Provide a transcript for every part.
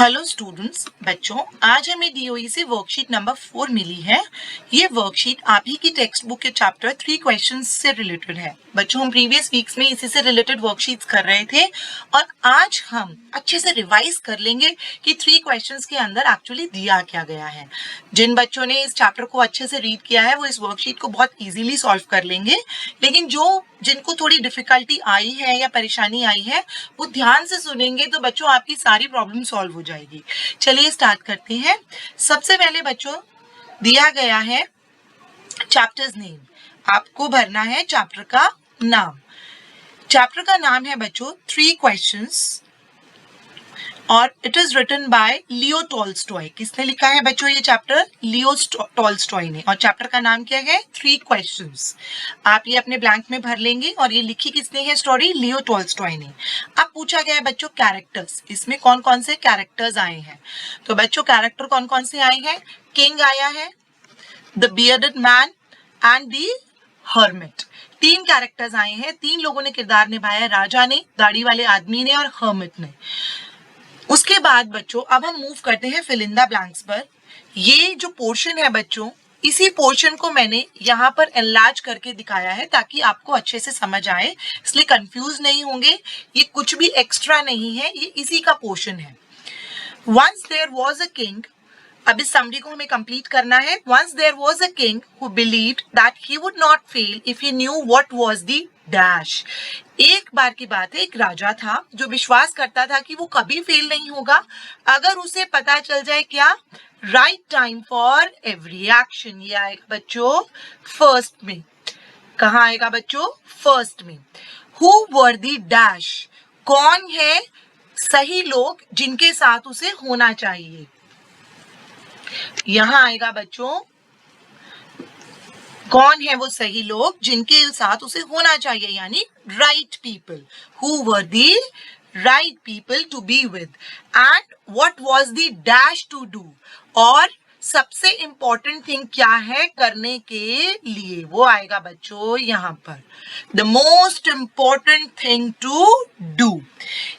Hello students, बच्चों आज हमें डीओई से वर्कशीट नंबर 4 मिली है। ये वर्कशीट आप ही की टेक्स्ट बुक के चैप्टर 3 क्वेश्चंस से रिलेटेड है। बच्चों हम प्रीवियस वीक्स में इसी से रिलेटेड वर्कशीट्स कर रहे थे और आज हम अच्छे से रिवाइज कर लेंगे कि 3 क्वेश्चंस के अंदर एक्चुअली दिया क्या गया है। जिन बच्चों ने इस चैप्टर को अच्छे से रीड किया है वो इस वर्कशीट को बहुत इजीली सॉल्व कर लेंगे, लेकिन जिनको थोड़ी डिफिकल्टी आई है या परेशानी आई है वो ध्यान से सुनेंगे तो बच्चों आपकी सारी प्रॉब्लम सॉल्व हो जाएगी। चलिए स्टार्ट करते हैं। सबसे पहले बच्चों दिया गया है चैप्टर्स नेम। आपको भरना है चैप्टर का नाम। चैप्टर का नाम है बच्चों 3 क्वेश्चंस और it is written by Leo Tolstoy. किसने लिखा है बच्चों ये चैप्टर? लियो टॉल्स्टॉय ने। और चैप्टर का नाम क्या है? 3 क्वेश्चंस। आप ये अपने ब्लैंक में भर लेंगे। और ये लिखी किसने है स्टोरी? लियो टॉल्स्टॉय ने। अब पूछा गया है बच्चों कैरेक्टर्स, इसमें कौन कौन से कैरेक्टर्स आए हैं? तो बच्चों कैरेक्टर कौन कौन से आए हैं? किंग आया है, the bearded man and the hermit. 3 characters आए हैं। 3 लोगों ने किरदार निभाया, राजा ने, दाढ़ी वाले आदमी ने और हर्मिट ने। उसके बाद बच्चों अब हम मूव करते हैं फिल इन द ब्लैंक्स पर। ये जो पोर्शन है बच्चों, इसी पोर्शन को मैंने यहाँ पर एनलार्ज करके दिखाया है ताकि आपको अच्छे से समझ आए, इसलिए कंफ्यूज नहीं होंगे। ये कुछ भी एक्स्ट्रा नहीं है, ये इसी का पोर्शन है। Once there was a king, अब इस समरी को हमें कंप्लीट करना है। Once there was a king who believed that he would not fail if he knew what was the dash. एक बार की बात है, एक राजा था जो विश्वास करता था कि वो कभी फेल नहीं होगा अगर उसे पता चल जाए क्या? Right time for every action. ये आएगा बच्चों फर्स्ट में। कहाँ आएगा बच्चों? फर्स्ट में। हु वर द डैश, कौन है सही लोग जिनके साथ उसे होना चाहिए? यहां आएगा बच्चों कौन है वो सही लोग जिनके साथ उसे होना चाहिए, यानी right people. Who were the right people to be with and what was the dash to do, और सबसे इंपॉर्टेंट थिंग क्या है करने के लिए, वो आएगा बच्चों यहां पर। The most important thing to do.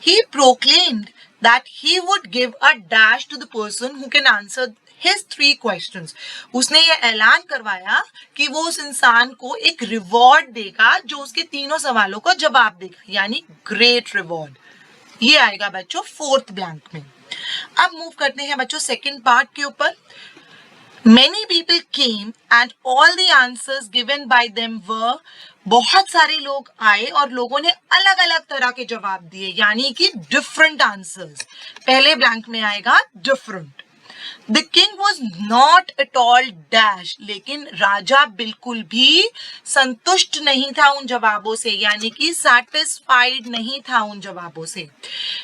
He proclaimed that he would give a dash to the person who can answer his 3 questions. उसने ये ऐलान करवाया कि वो उस इंसान को एक रिवॉर्ड देगा जो उसके तीनों सवालों का जवाब देगा, यानी ग्रेट रिवॉर्ड। ये आएगा बच्चों 4th ब्लैंक में। अब मूव करते हैं बच्चों सेकंड पार्ट के ऊपर। Many people came and all the answers given by them were, बहुत सारे लोग आए और लोगों ने अलग अलग तरह के जवाब दिए, यानी कि डिफरेंट आंसर्स। पहले ब्लैंक में आएगा different. The king was not at all dash, लेकिन राजा बिल्कुल भी संतुष्ट नहीं था उन जवाबों से, यानी कि सैटिस्फाइड नहीं था उन जवाबों से।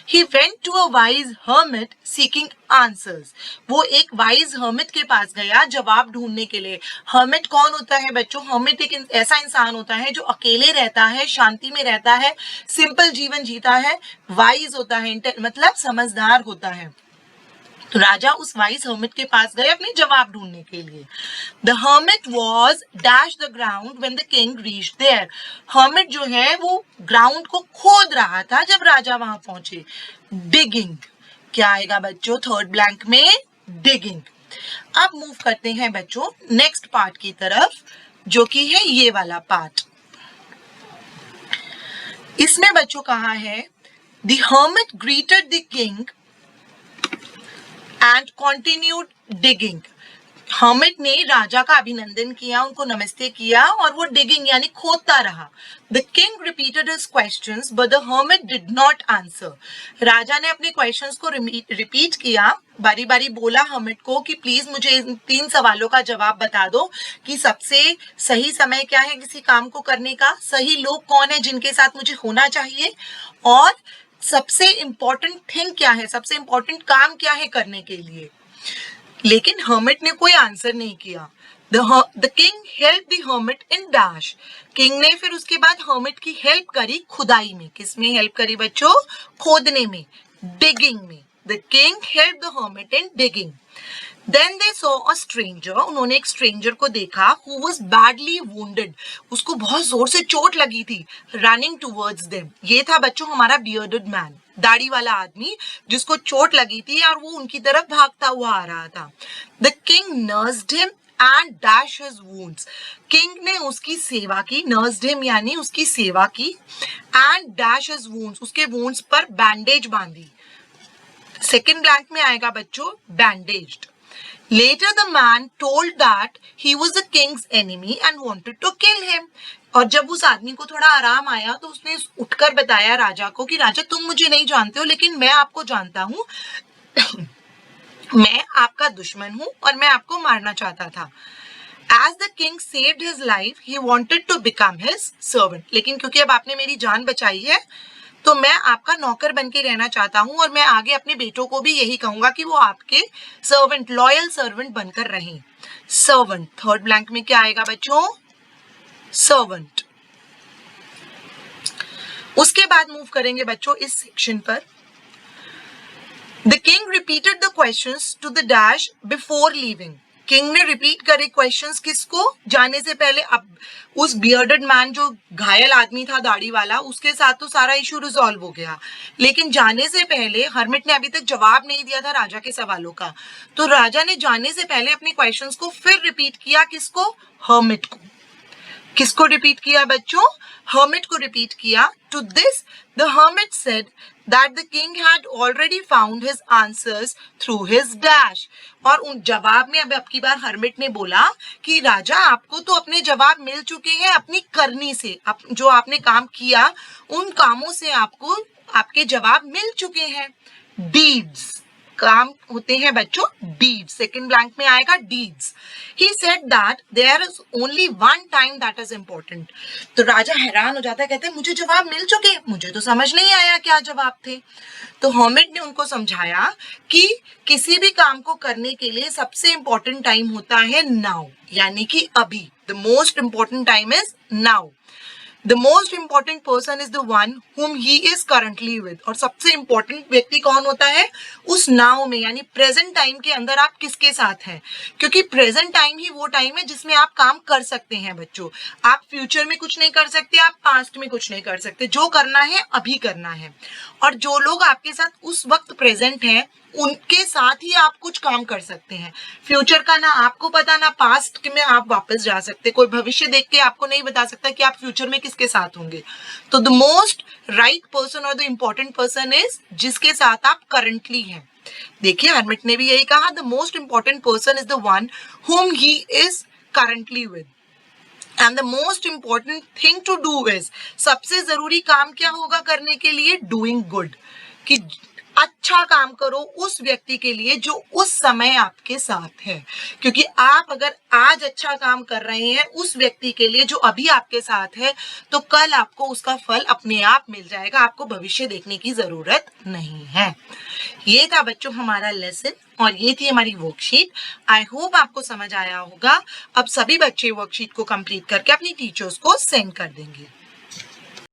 He went to a wise hermit seeking answers. वो एक वाइज हर्मिट के पास गया जवाब ढूंढने के लिए। हर्मिट कौन होता है बच्चों? हर्मिट एक ऐसा इंसान होता है जो अकेले रहता है, शांति में रहता है, सिंपल जीवन जीता है, वाइज होता है, मतलब समझदार होता है। तो राजा उस वाइज हर्मिट के पास गए अपने जवाब ढूंढने के लिए। The hermit was dash the ground when the king reached there. Hermit जो है वो ग्राउंड को खोद रहा था जब राजा वहां पहुंचे। डिगिंग, क्या आएगा बच्चों थर्ड ब्लैंक में? डिगिंग। अब मूव करते हैं बच्चों नेक्स्ट पार्ट की तरफ, जो कि है ये वाला पार्ट। इसमें बच्चों कहा है the hermit greeted the king and continued digging. Hermit ने राजा का अभिनंदन किया, उनको नमस्ते किया और वो डिगिंग यानी खोदता रहा। The king repeated his questions, but the hermit did not answer. राजा ने अपने क्वेश्चंस को रिपीट किया, बारी बारी बोला हर्मिट को कि प्लीज मुझे इन 3 सवालों का जवाब बता दो कि सबसे सही समय क्या है किसी काम को करने का, सही लोग कौन है जिनके साथ मुझे होना चाहिए, और सबसे इंपॉर्टेंट थिंग क्या है, सबसे इंपॉर्टेंट काम क्या है करने के लिए। लेकिन हर्मिट ने कोई आंसर नहीं किया। The king help the hermit in dash. King ने फिर उसके बाद हर्मिट की हेल्प करी खुदाई में। किसमें हेल्प करी बच्चों? खोदने में, डिगिंग में। The king help the hermit in digging. Then they saw a stranger. उन्होंने एक स्ट्रेंजर को देखा who was badly wounded. उसको बहुत जोर से चोट लगी थी। Running towards them. ये था बच्चों हमारा bearded man. दाढ़ी वाला आदमी जिसको चोट लगी थी और वो उनकी तरफ भागता हुआ आ रहा था। The king nursed him and dash his wounds. King ने उसकी सेवा की, नर्स्ड हिम यानी उसकी सेवा की, एंड डैश हिज वुंड्स, उसके वुंड्स पर बैंडेज बांधी। सेकंड ब्लैंक में आएगा बच्चों बैंडेज्ड। Later the man told that he was the king's enemy and wanted to kill him. और जब उस आदमी को थोड़ा आराम आया तो उसने उठकर बताया राजा को कि राजा तुम मुझे नहीं जानते हो लेकिन मैं आपको जानता हूँ मैं आपका दुश्मन हूँ और मैं आपको मारना चाहता था। As the king saved his life, he wanted to become his servant. लेकिन क्योंकि अब आपने मेरी जान बचाई है तो मैं आपका नौकर बन के रहना चाहता हूं और मैं आगे अपने बेटों को भी यही कहूंगा कि वो आपके सर्वेंट, लॉयल सर्वेंट बनकर रहें। सर्वेंट, थर्ड ब्लैंक में क्या आएगा बच्चों? सर्वेंट। उसके बाद मूव करेंगे बच्चों इस सेक्शन पर। The king repeated the questions to the dash before leaving. King ने रिपीट करे क्वेश्चंस किसको? जाने से पहले। अब उस बियर्डेड मैन जो घायल आदमी था दाढ़ी वाला, उसके साथ तो सारा इशू रिजॉल्व हो गया, लेकिन जाने से पहले हर्मिट ने अभी तक जवाब नहीं दिया था राजा के सवालों का, तो राजा ने जाने से पहले अपने क्वेश्चंस को फिर रिपीट किया। किसको? हर्मिट को। किसको रिपीट किया बच्चों? हर्मिट को रिपीट किया। To this the hermit said that the king had already found his answers through his dash. और उन जवाब में अब की बार हर्मिट ने बोला कि राजा आपको तो अपने जवाब मिल चुके हैं अपनी करनी से, जो आपने काम किया उन कामों से आपको आपके जवाब मिल चुके हैं। डीड्स, काम होते हैं बच्चों डीड्स। सेकंड ब्लैंक में आएगा deeds. He said that there is only one time that is important. तो राजा हैरान हो जाता है, कहते हैं मुझे जवाब मिल चुके, मुझे तो समझ नहीं आया क्या जवाब थे। तो हर्मिट ने उनको समझाया कि किसी भी काम को करने के लिए सबसे इंपॉर्टेंट टाइम होता है नाउ, यानी कि अभी। The most important time is now. The most important person is the one whom he is currently with. और सबसे important व्यक्ति कौन होता है? उस नाउ में, यानी प्रेजेंट टाइम के अंदर आप किसके साथ हैं, क्योंकि प्रेजेंट टाइम ही वो टाइम है जिसमें आप काम कर सकते हैं बच्चों। आप फ्यूचर में कुछ नहीं कर सकते, आप पास्ट में कुछ नहीं कर सकते, जो करना है अभी करना है। और जो लोग आपके साथ उस वक्त प्रेजेंट हैं उनके साथ ही आप कुछ काम कर सकते हैं। फ्यूचर का ना आपको पता, ना पास्ट में आप वापस जा सकते। कोई भविष्य देख के आपको नहीं बता सकता कि आप फ्यूचर में किसके साथ होंगे। तो द मोस्ट राइट पर्सन और द इम्पोर्टेंट पर्सन इज जिसके साथ आप करंटली हैं। देखिए हर्मिट ने भी यही कहा, the most important person is the one whom he is currently with. And the most important thing to do is, सबसे जरूरी काम क्या होगा करने के लिए? डूइंग गुड, कि अच्छा काम करो उस व्यक्ति के लिए जो उस समय आपके साथ है, क्योंकि आप अगर आज अच्छा काम कर रहे हैं उस व्यक्ति के लिए जो अभी आपके साथ है, तो कल आपको उसका फल अपने आप मिल जाएगा, आपको भविष्य देखने की जरूरत नहीं है। ये था बच्चों हमारा लेसन और ये थी हमारी वर्कशीट। आई होप आपको समझ आया होगा। अब सभी बच्चे वर्कशीट को कंप्लीट करके अपनी टीचर्स को सेंड कर देंगे।